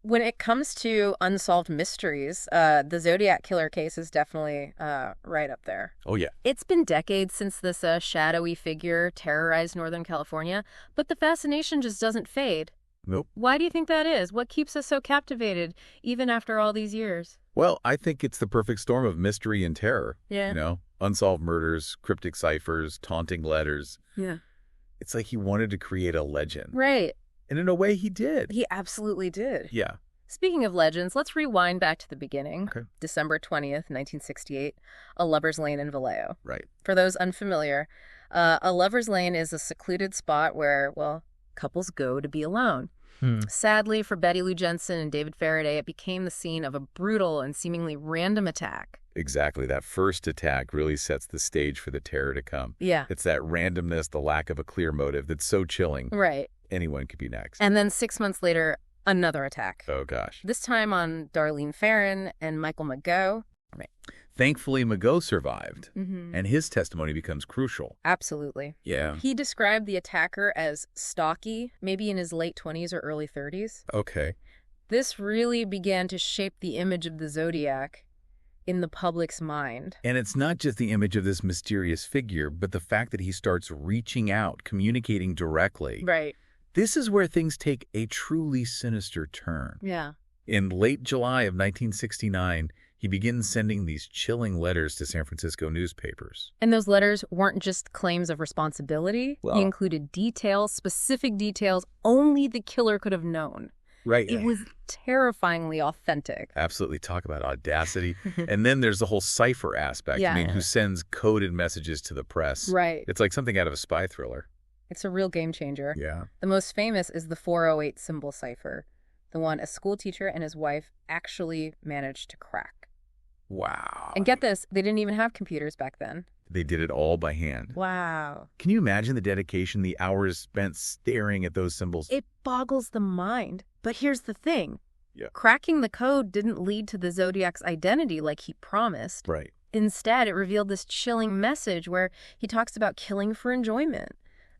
When it comes to unsolved mysteries, the Zodiac Killer case is definitely right up there. Oh, yeah. It's been decades since this shadowy figure terrorized Northern California, but the fascination just doesn't fade. Nope. Why do you think that is? What keeps us so captivated, even after all these years? Well, I think it's the perfect storm of mystery and terror. Yeah. Unsolved murders, cryptic ciphers, taunting letters. Yeah. It's like he wanted to create a legend. Right. And in a way, he did. He absolutely did. Yeah. Speaking of legends, let's rewind back to the beginning. Okay. December 20th, 1968, a lover's lane in Vallejo. Right. For those unfamiliar, a lover's lane is a secluded spot where, well, couples go to be alone. Sadly, for Betty Lou Jensen and David Faraday, it became the scene of a brutal and seemingly random attack. Exactly. That first attack really sets the stage for the terror to come. Yeah. It's that randomness, the lack of a clear motive that's so chilling. Right. Anyone could be next. And then 6 months later, another attack. Oh, gosh. This time on Darlene Ferrin and Michael Mageau. Right. Thankfully, Mageau survived, Mm-hmm. and his testimony becomes crucial. Absolutely. Yeah. He described the attacker as stocky, maybe in his late 20s or early 30s. Okay. This really began to shape the image of the Zodiac in the public's mind. And it's not just the image of this mysterious figure, but the fact that he starts reaching out, communicating directly. Right. This is where things take a truly sinister turn. Yeah. In late July of 1969, he begins sending these chilling letters to San Francisco newspapers. And those letters weren't just claims of responsibility. Well- They included details, specific details only the killer could have known. Right. It was terrifyingly authentic. Absolutely. Talk about audacity. And then there's the whole cipher aspect. Yeah. I mean, who sends coded messages to the press. Right. It's like something out of a spy thriller. It's a real game changer. Yeah. The most famous is the 408 symbol cipher, the one a school teacher and his wife actually managed to crack. Wow. And get this, they didn't even have computers back then. They did it all by hand. Wow. Can you imagine the dedication, the hours spent staring at those symbols? It boggles the mind. But here's the thing. Yeah. Cracking the code didn't lead to the Zodiac's identity like he promised. Right. Instead, it revealed this chilling message where he talks about killing for enjoyment,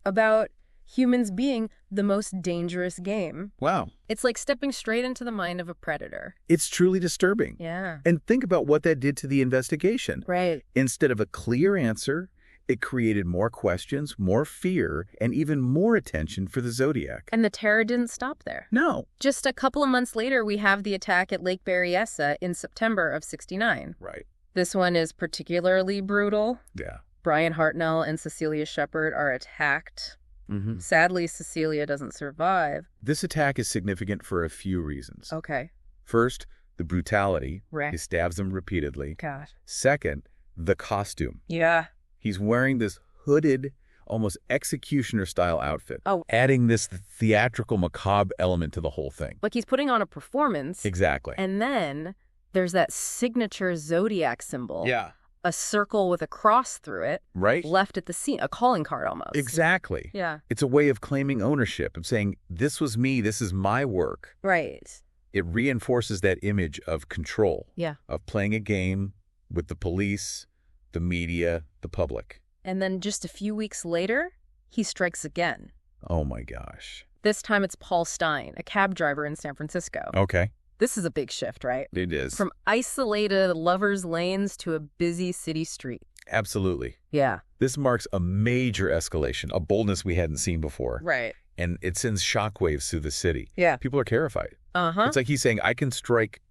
about humans being the most dangerous game. Wow. It's like stepping straight into the mind of a predator. It's truly disturbing. Yeah. And think about what that did to the investigation. Right. Instead of a clear answer, it created more questions, more fear, and even more attention for the Zodiac. And the terror didn't stop there. No. Just a couple of months later, we have the attack at Lake Berryessa in September of '69. Right. This one is particularly brutal. Yeah. Brian Hartnell and Cecilia Shepard are attacked. Mm-hmm. Sadly, Cecilia doesn't survive. This attack is significant for a few reasons. Okay. First, the brutality. Right. He stabs them repeatedly. Gosh. Second, the costume. Yeah. He's wearing this hooded, almost executioner-style outfit, Oh. adding this theatrical, macabre element to the whole thing. Like he's putting on a performance. Exactly. And then there's that signature Zodiac symbol. Yeah. A circle with a cross through it. Right? Left at the scene. A calling card almost. Exactly. Yeah. It's a way of claiming ownership, of saying, this was me, this is my work. Right. It reinforces that image of control, Yeah. of playing a game with the police, the media, the public. And then just a few weeks later, he strikes again. Oh my gosh. This time it's Paul Stein, a cab driver in San Francisco. Okay. This is a big shift, right? It is. From isolated lovers' lanes to a busy city street. Absolutely. Yeah. This marks a major escalation, a boldness we hadn't seen before. Right. And it sends shockwaves through the city. Yeah. People are terrified. Uh-huh. It's like he's saying, I can strike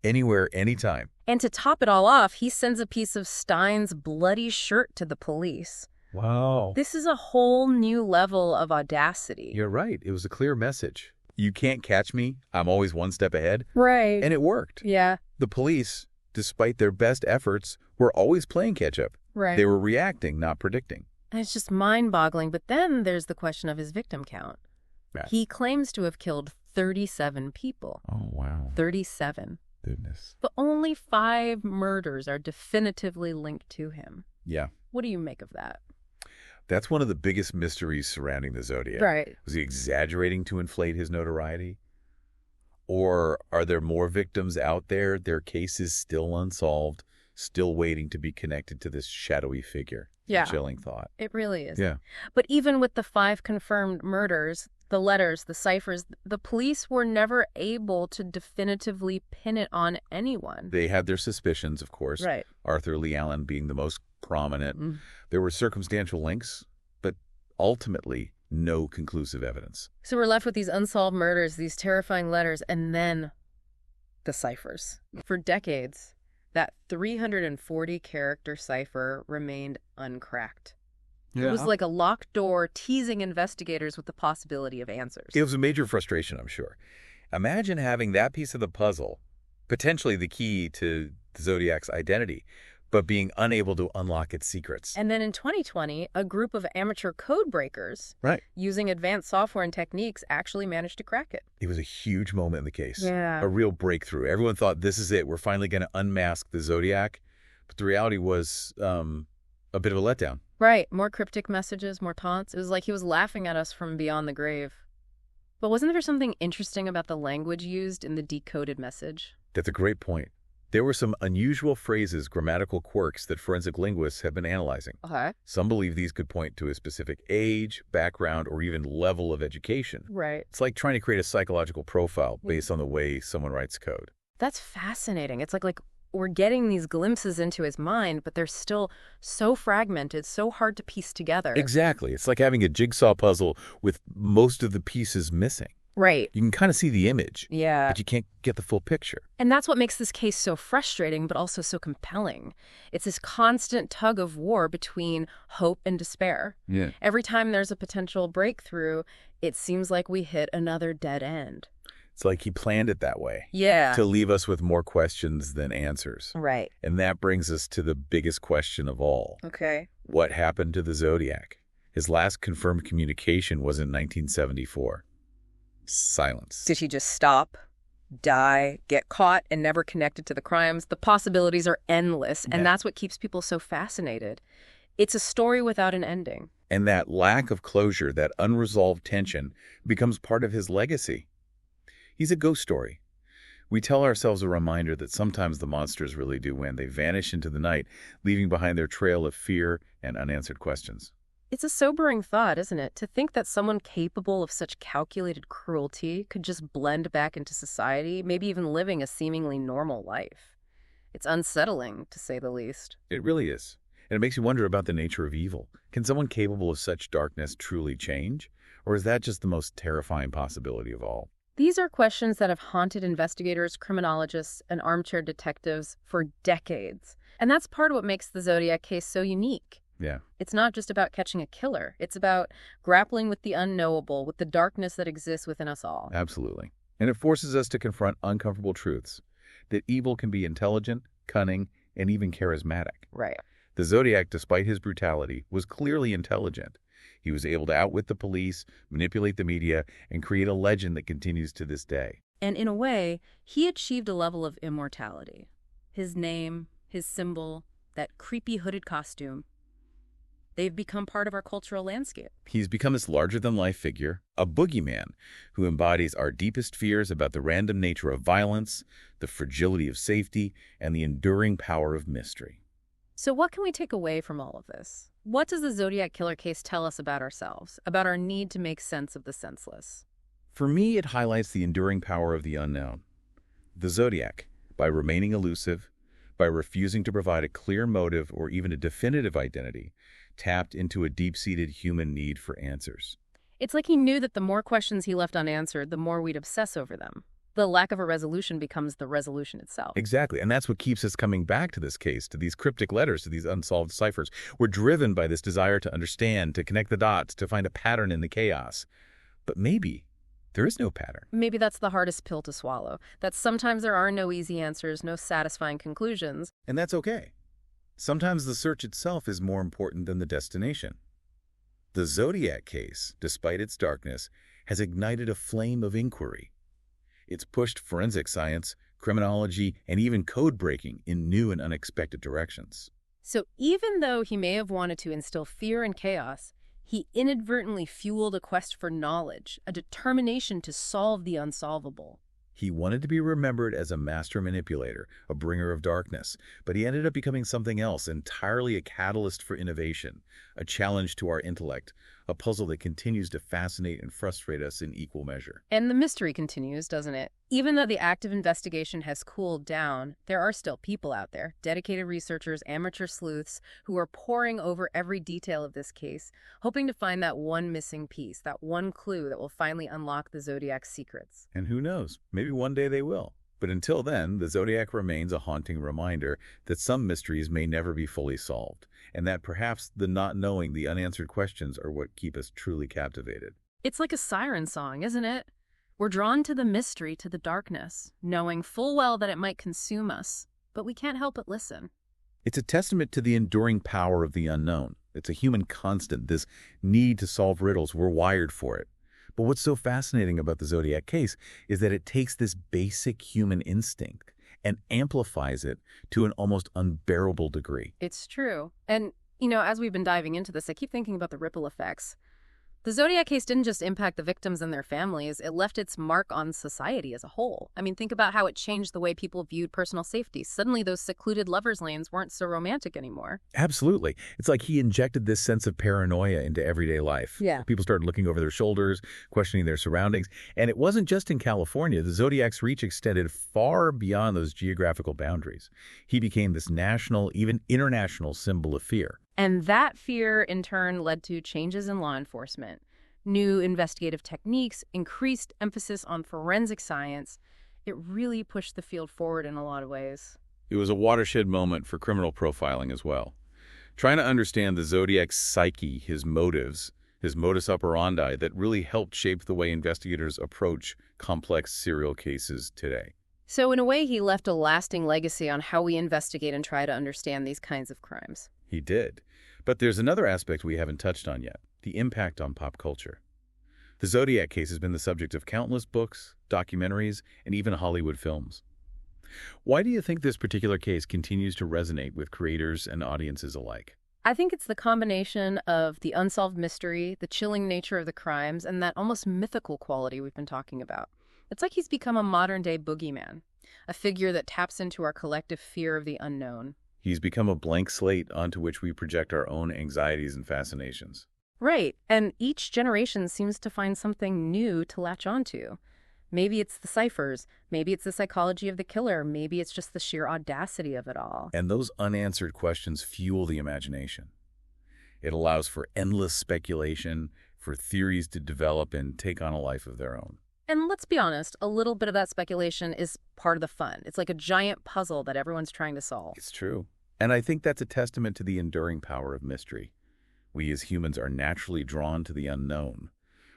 anywhere, anytime. And to top it all off, he sends a piece of Stein's bloody shirt to the police. Wow. This is a whole new level of audacity. You're right. It was a clear message. You can't catch me. I'm always one step ahead. Right. And it worked. Yeah. The police, despite their best efforts, were always playing catch-up. Right. They were reacting, not predicting. And it's just mind-boggling. But then there's the question of his victim count. Yeah. He claims to have killed 37 people. Oh, wow. 37. Goodness. But only 5 murders are definitively linked to him. Yeah. What do you make of that? That's one of the biggest mysteries surrounding the Zodiac. Right. Was he exaggerating to inflate his notoriety? Or are there more victims out there, their cases still unsolved, still waiting to be connected to this shadowy figure? Yeah. Chilling thought. It really is. Yeah. But even with the 5 confirmed murders, The letters, the ciphers, the police were never able to definitively pin it on anyone. They had their suspicions, of course. Right. Arthur Lee Allen being the most prominent. There were circumstantial links, but ultimately no conclusive evidence. So we're left with these unsolved murders, these terrifying letters, and then the ciphers. For decades, that 340-character cipher remained uncracked. Yeah. It was like a locked door teasing investigators with the possibility of answers. It was a major frustration, I'm sure. Imagine having that piece of the puzzle, potentially the key to the Zodiac's identity, but being unable to unlock its secrets. And then in 2020, a group of amateur code breakers using advanced software and techniques actually managed to crack it. It was a huge moment in the case. Yeah. A real breakthrough. Everyone thought, this is it. We're finally going to unmask the Zodiac. But the reality was a bit of a letdown. Right. More cryptic messages, more taunts. It was like he was laughing at us from beyond the grave. But wasn't there something interesting about the language used in the decoded message? That's a great point. There were some unusual phrases, grammatical quirks that forensic linguists have been analyzing. Okay. Some believe these could point to a specific age, background, or even level of education. Right. It's like trying to create a psychological profile based on the way someone writes code. That's fascinating. It's like we're getting these glimpses into his mind, but they're still so fragmented, so hard to piece together. Exactly. It's like having a jigsaw puzzle with most of the pieces missing. Right. You can kind of see the image, Yeah. but you can't get the full picture. And that's what makes this case so frustrating, but also so compelling. It's this constant tug of war between hope and despair. Yeah. Every time there's a potential breakthrough, it seems like we hit another dead end. It's like he planned it that way. Yeah. To leave us with more questions than answers. Right. And that brings us to the biggest question of all. Okay. What happened to the Zodiac? His last confirmed communication was in 1974. Silence. Did he just stop, die, get caught, and never connected to the crimes? The possibilities are endless, and that's what keeps people so fascinated. It's a story without an ending. And that lack of closure, that unresolved tension, becomes part of his legacy. He's a ghost story. We tell ourselves a reminder that sometimes the monsters really do win. They vanish into the night, leaving behind their trail of fear and unanswered questions. It's a sobering thought, isn't it? To think that someone capable of such calculated cruelty could just blend back into society, maybe even living a seemingly normal life. It's unsettling, to say the least. It really is. And it makes you wonder about the nature of evil. Can someone capable of such darkness truly change? Or is that just the most terrifying possibility of all? These are questions that have haunted investigators, criminologists, and armchair detectives for decades. And that's part of what makes the Zodiac case so unique. Yeah. It's not just about catching a killer. It's about grappling with the unknowable, with the darkness that exists within us all. Absolutely. And it forces us to confront uncomfortable truths. That evil can be intelligent, cunning, and even charismatic. Right. The Zodiac, despite his brutality, was clearly intelligent. He was able to outwit the police, manipulate the media, and create a legend that continues to this day. And in a way, he achieved a level of immortality. His name, his symbol, that creepy hooded costume, they've become part of our cultural landscape. He's become this larger-than-life figure, a boogeyman who embodies our deepest fears about the random nature of violence, the fragility of safety, and the enduring power of mystery. So what can we take away from all of this? What does the Zodiac Killer case tell us about ourselves, about our need to make sense of the senseless? For me, it highlights the enduring power of the unknown. The Zodiac, by remaining elusive, by refusing to provide a clear motive or even a definitive identity, tapped into a deep-seated human need for answers. It's like he knew that the more questions he left unanswered, the more we'd obsess over them. The lack of a resolution becomes the resolution itself. Exactly, and that's what keeps us coming back to this case, to these cryptic letters, to these unsolved ciphers. We're driven by this desire to understand, to connect the dots, to find a pattern in the chaos. But maybe there is no pattern. Maybe that's the hardest pill to swallow, that sometimes there are no easy answers, no satisfying conclusions. And that's okay. Sometimes the search itself is more important than the destination. The Zodiac case, despite its darkness, has ignited a flame of inquiry. It's pushed forensic science, criminology, and even code breaking in new and unexpected directions. So even though he may have wanted to instill fear and chaos, he inadvertently fueled a quest for knowledge, a determination to solve the unsolvable. He wanted to be remembered as a master manipulator, a bringer of darkness, but he ended up becoming something else, entirely a catalyst for innovation, a challenge to our intellect, a puzzle that continues to fascinate and frustrate us in equal measure. And the mystery continues, doesn't it? Even though the active investigation has cooled down, there are still people out there, dedicated researchers, amateur sleuths, who are poring over every detail of this case, hoping to find that one missing piece, that one clue that will finally unlock the Zodiac's secrets. And who knows, maybe one day they will. But until then, the Zodiac remains a haunting reminder that some mysteries may never be fully solved, and that perhaps the not knowing, the unanswered questions are what keep us truly captivated. It's like a siren song, isn't it? We're drawn to the mystery, to the darkness, knowing full well that it might consume us, but we can't help but listen. It's a testament to the enduring power of the unknown. It's a human constant, this need to solve riddles. We're wired for it. But what's so fascinating about the Zodiac case is that it takes this basic human instinct and amplifies it to an almost unbearable degree. It's true. And, as we've been diving into this, I keep thinking about the ripple effects. The Zodiac case didn't just impact the victims and their families, it left its mark on society as a whole. I mean, think about how it changed the way people viewed personal safety. Suddenly, those secluded lovers' lanes weren't so romantic anymore. Absolutely. It's like he injected this sense of paranoia into everyday life. Yeah. People started looking over their shoulders, questioning their surroundings. And it wasn't just in California. The Zodiac's reach extended far beyond those geographical boundaries. He became this national, even international symbol of fear. And that fear, in turn, led to changes in law enforcement. New investigative techniques, increased emphasis on forensic science. It really pushed the field forward in a lot of ways. It was a watershed moment for criminal profiling as well. Trying to understand the Zodiac's psyche, his motives, his modus operandi, that really helped shape the way investigators approach complex serial cases today. So in a way, he left a lasting legacy on how we investigate and try to understand these kinds of crimes. He did. But there's another aspect we haven't touched on yet, the impact on pop culture. The Zodiac case has been the subject of countless books, documentaries, and even Hollywood films. Why do you think this particular case continues to resonate with creators and audiences alike? I think it's the combination of the unsolved mystery, the chilling nature of the crimes, and that almost mythical quality we've been talking about. It's like he's become a modern-day boogeyman, a figure that taps into our collective fear of the unknown. He's become a blank slate onto which we project our own anxieties and fascinations. Right, and each generation seems to find something new to latch onto. Maybe it's the ciphers, maybe it's the psychology of the killer, maybe it's just the sheer audacity of it all. And those unanswered questions fuel the imagination. It allows for endless speculation, for theories to develop and take on a life of their own. And let's be honest, a little bit of that speculation is part of the fun. It's like a giant puzzle that everyone's trying to solve. It's true. And I think that's a testament to the enduring power of mystery. We as humans are naturally drawn to the unknown.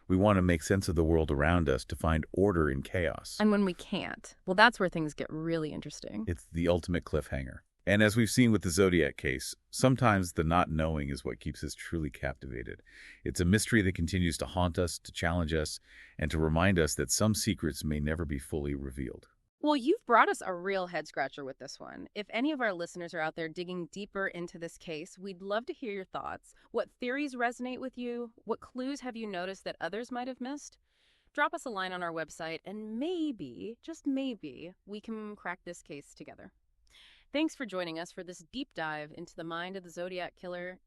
We want to make sense of the world around us, to find order in chaos. And when we can't, well, that's where things get really interesting. It's the ultimate cliffhanger. And as we've seen with the Zodiac case, sometimes the not knowing is what keeps us truly captivated. It's a mystery that continues to haunt us, to challenge us, and to remind us that some secrets may never be fully revealed. Well, you've brought us a real head-scratcher with this one. If any of our listeners are out there digging deeper into this case, we'd love to hear your thoughts. What theories resonate with you? What clues have you noticed that others might have missed? Drop us a line on our website, and maybe, just maybe, we can crack this case together. Thanks for joining us for this deep dive into the mind of the Zodiac Killer.